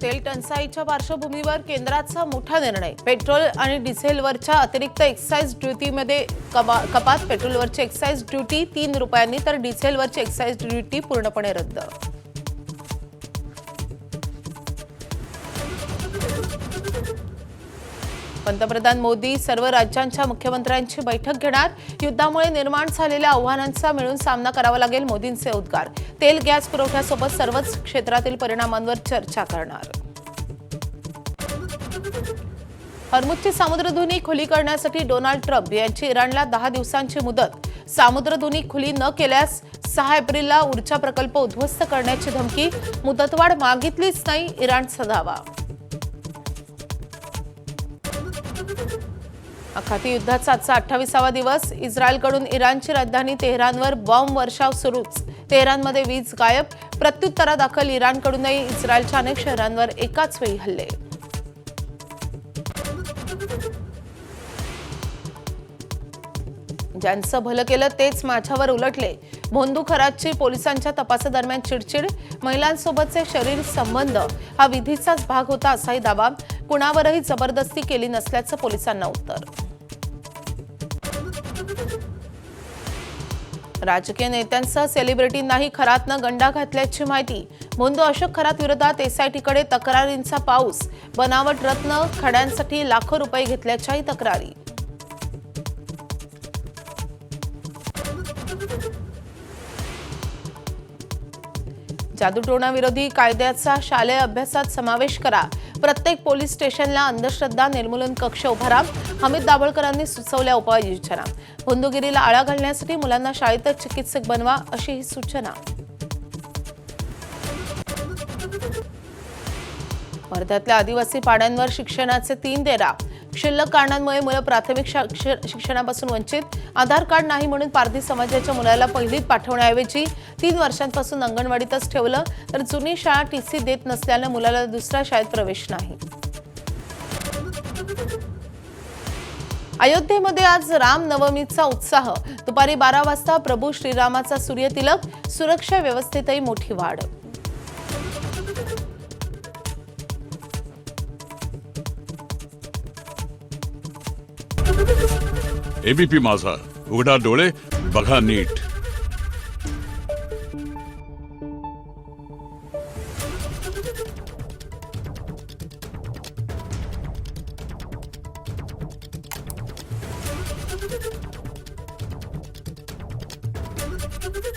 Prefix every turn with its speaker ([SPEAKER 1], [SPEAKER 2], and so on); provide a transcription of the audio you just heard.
[SPEAKER 1] तेल टंचाईच्या पार्श्वभूमीवर केंद्राचा मोठा निर्णय। पेट्रोल आणि डिझेलवरच्या अतिरिक्त एक्साइज ड्युटीमध्ये कपात। पेट्रोलवरची एक्साइज ड्युटी 3 रुपयांनी तर डिझेलवरची एक्साइज ड्युटी पूर्णपणे रद्द। पंतप्रधान मोदी सर्व राज्यांच्या मुख्यमंत्र्यांची बैठक घेणार। युद्धामुळे निर्माण झालेल्या आव्हानांचा मिळून सामना करावा लागेल, मोदींचे उद्गार। तेल गॅस पुरवठ्यासोबत सर्वच क्षेत्रातील परिणामांवर चर्चा करणार। हॉर्मुझची सामुद्रधुनी खुली करण्यासाठी डोनाल्ड ट्रम्प यांची इराणला 10 दिवसांची मुदत। सामुद्रधुनी खुली न केल्यास 6 एप्रिलला ऊर्जा प्रकल्प उद्ध्वस्त करण्याची धमकी। मुदतवाढ मागितलीच नाही, इराणचा दावा। आखाती युद्धाचा आजचा 28वा दिवस। इस्रायलकडून इराणची राजधानी तेहरानवर बॉम्ब वर्षाव सुरूच। तेहरानमध्ये वीज गायब। प्रत्युत्तरादाखल इराणकडूनही इस्रायलच्या अनेक शहरांवर एकाच वेळी हल्ले। ज्यांचं भलं केलं तेच माझ्यावर उलटले। भोंदू खरातची पोलिसांच्या तपासादरम्यान चिडचिड। महिलांसोबतचे शरीर संबंध हा विधीचाच भाग होता असाही दावा। कुणावरही जबरदस्ती केली नसल्याचं पोलिसांना उत्तर। राजकीय नेत्यांसह सेलिब्रिटींनाही खरातनं गंडा घातल्याची माहिती। भोंदू अशोक खरात विरोधात एसआयटीकडे तक्रारींचा पाऊस। बनावट रत्न खड्यांसाठी लाखो रुपये घेतल्याच्याही तक्रारी। जादूटोणाविरोधी कायद्याचा शालेय अभ्यासात समावेश करा। प्रत्येक पोलीस स्टेशनला अंधश्रद्धा निर्मूलन कक्ष उभारा। हमीद दाभोळकरांनी सुचवल्या उपाययोजना। भोंदूगिरीला आळा घालण्यासाठी मुलांना शाळेतच चिकित्सक बनवा, अशी ही सूचना। वर्ध्यातल्या आदिवासी पाड्यांवर शिक्षणाचे 3 डेरा। क्षुल्लक कारणांमुळे मुलं प्राथमिक शिक्षणापासून वंचित। आधार कार्ड नाही म्हणून पारधी समाजाच्या मुलाला पहिलीत पाठवण्याऐवजी 3 वर्षांपासून अंगणवाडीतच ठेवलं, तर जुनी शाळा टीसी देत नसल्यानं मुलाला दुसऱ्या शाळेत प्रवेश नाही। अयोध्येमध्ये आज रामनवमीचा उत्साह। दुपारी 12 वाजता प्रभू श्रीरामाचा सूर्यतिलक। सुरक्षा व्यवस्थेतही मोठी वाढ।
[SPEAKER 2] एबीपी माझा, उघडा डोळे बघा नीट।